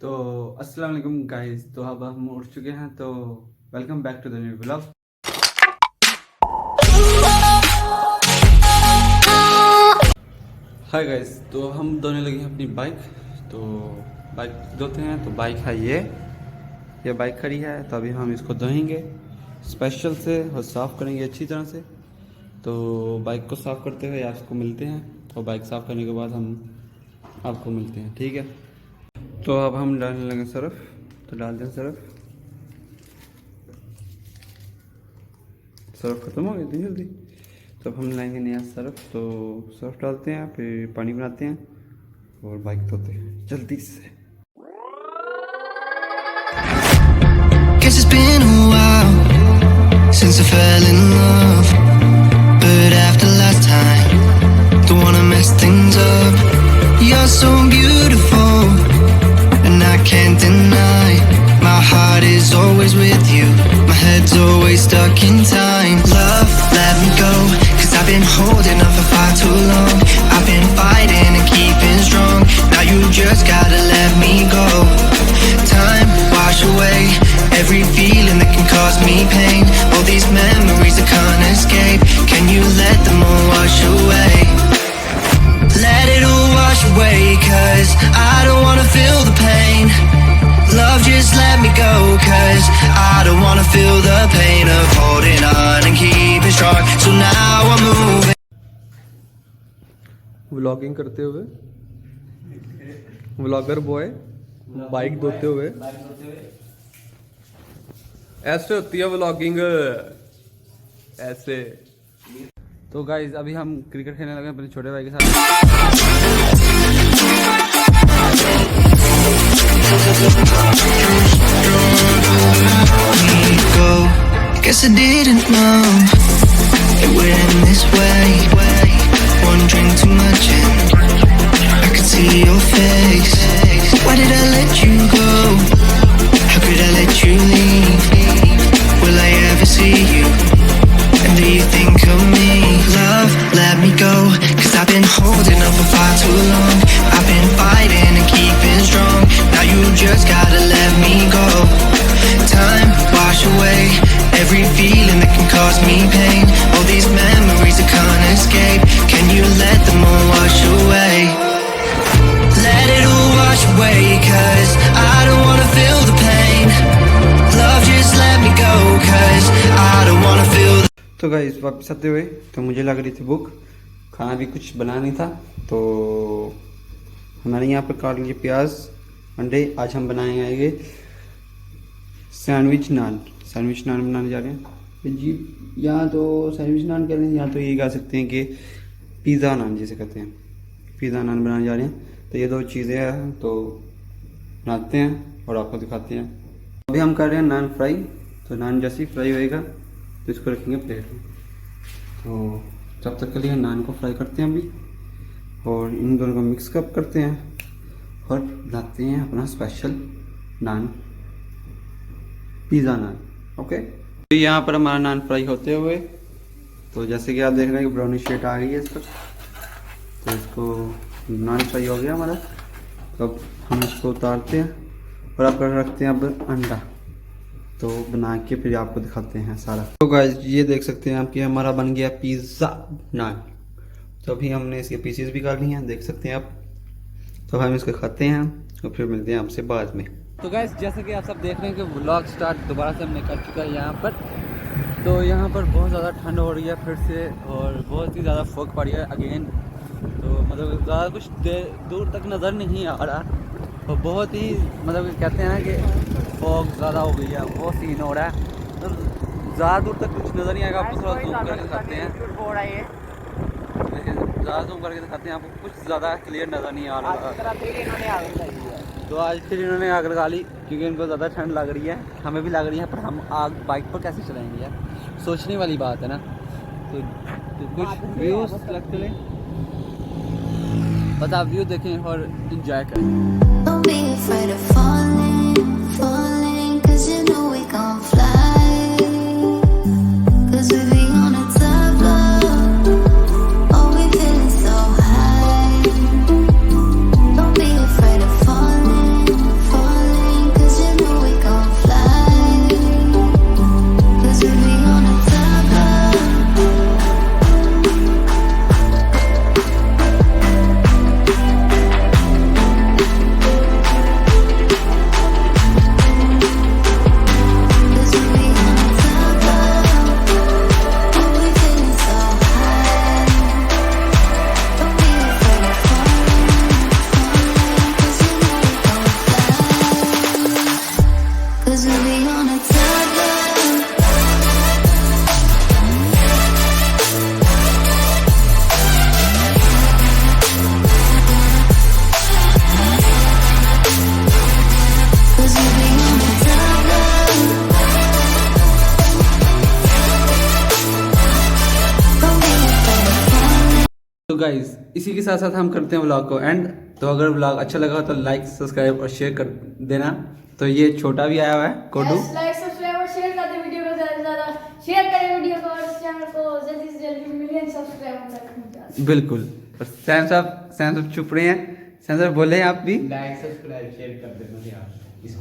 तो अस्सलाम वालेकुम गाइस। तो अब हम उठ चुके हैं, तो welcome back to the new blog. Hi guys, तो हम धोने लगे हैं अपनी बाइक। तो बाइक धोते हैं, तो बाइक है ये बाइक खड़ी है, तो अभी हम इसको धोएंगे स्पेशल से और साफ़ करेंगे अच्छी तरह से। तो बाइक को साफ़ करते हुए आपको मिलते हैं, और बाइक साफ़ करने के बाद हम आपको मिलते हैं, ठीक है। तो अब हम डालने लगे सर्फ, तो डाल दें सर्फ ख़त्म हो गया इतनी जल्दी। तो अब हम लाएंगे नया सर्फ, तो सर्फ डालते हैं, फिर पानी बनाते हैं और बाइक धोते हैं जल्दी से। Guess it's been a while since I fell in love, but after last time, don't wanna mess things up. You're so beautiful, and I can't deny. My heart is always with you, my head's always stuck in time. Love, let me go, 'cause I've been holding on for far too long. I've been fighting and keeping strong, now you just gotta let me go. Time, wash away every feeling that can cause me pain. All these memories I can't escape, can you let them all wash away? Let it all wash away, 'cause I don't wanna feel the pain. Love, just let me go, 'cause I don't wanna feel the pain of holding on and keeping strong. So now I'm moving. Vlogging करते हुए vlogger boy bike धोते हुए, ऐसे होती है vlogging, ऐसे। तो guys अभी हम क्रिकेट खेलने लगे अपने छोटे भाई के साथ। Go. Guess I didn't know it would end this way. One drink too much and I could see your face. Why did I let you go? How could I let you leave? Will I ever see you? And do you think of me? Love, let me go, 'cause I've been holding on for far too long. I've been fighting and keeping strong, now you just gotta let me go. Time, wash away every feeling that can cause me pain. All these memories I can't escape, can you let them all wash away? Let it all wash away, 'cause I don't wanna feel the pain. Love, just let me go, 'cause I don't wanna feel the... तो guys वापस आते हुए, तो मुझे लग रही थी भूख, खाना भी कुछ बना नहीं था, तो हमारे यहाँ पर काट लिए प्याज अंडे। आज हम बनाएंगे सैंडविच नान बनाने जा रहे हैं जी। या तो सैंडविच नान कह लें, या तो ये कह सकते हैं कि पिज़्ज़ा नान जिसे कहते हैं, पिज़्ज़ा नान बनाने जा रहे हैं। तो ये दो चीज़ें हैं, तो बनाते हैं और आपको दिखाते हैं। अभी हम कर रहे हैं नान फ्राई, तो नान जैसे ही फ्राई होएगा तो इसको रखेंगे प्लेट में। तो जब तक के लिए नान को फ्राई करते हैं अभी, और इन दोनों को मिक्स अप करते हैं और बनाते हैं अपना स्पेशल नान, पिज़्ज़ा नान। ओके, तो यहाँ पर हमारा नान फ्राई होते हुए, तो जैसे कि आप देख रहे हैं कि ब्राउनी शेड आ गई है इस पर। तो इसको नान फ्राई हो गया हमारा, तो अब हम इसको उतारते हैं और आप रखते हैं अब अंडा, तो बना के फिर आपको दिखाते हैं सारा। तो गाइस ये देख सकते हैं आप कि हमारा बन गया पिज़्ज़ा नान। तो अभी हमने इसके पीसेस भी काट लिए हैं, देख सकते हैं आप। तो हम इसको खाते हैं और फिर मिलते हैं आपसे बाद में। तो गाइस जैसे कि आप सब देख रहे हैं कि व्लॉग स्टार्ट दोबारा से हमने कर चुका है यहाँ पर। तो यहाँ पर बहुत ज़्यादा ठंड हो रही है फिर से, और बहुत ही ज़्यादा फॉग पड़ी है अगेन। तो मतलब ज़्यादा कुछ दूर तक नज़र नहीं आ रहा, और बहुत ही मतलब कहते हैं ना कि फॉग ज़्यादा हो गई है, वो सीन हो रहा है। तो ज़्यादा दूर तक कुछ नज़र नहीं आएगा, आपको थोड़ा जूम करके दिखाते हैं, लेकिन ज़्यादा जूम करके दिखाते हैं आपको, कुछ ज़्यादा क्लियर नज़र नहीं आ रहा। तो आज फिर इन्होंने आग लगा ली, क्योंकि इनको ज़्यादा ठंड लग रही है, हमें भी लग रही है, पर हम आग बाइक पर कैसे चलाएंगे यार, सोचने वाली बात है ना। तो कुछ व्यूज़ लगते हैं, बस आप व्यू देखें और इंजॉय करें। Don't be afraid of falling, 'cause you know we gon' fly. 'Cause we be on a top floor, oh we feeling so high. Don't be afraid of falling. तो guys इसी के साथ साथ हम करते हैं व्लॉग को एंड। तो अगर व्लॉग अच्छा लगा हो तो लाइक सब्सक्राइब और शेयर कर देना। तो ये छोटा भी आया हुआ है कोडू। लाइक सब्सक्राइब और शेयर कर दे वीडियो को, ज्यादा से ज्यादा शेयर करें वीडियो को, और इस चैनल को जल्दी से जल्दी मिलियन सब्सक्राइबर तक पहुंचा। बिल्कुल। और सैम साहब चुप रहे हैं। सैम साहब बोले आप भी लाइक सब्सक्राइब शेयर कर देना यार इसको।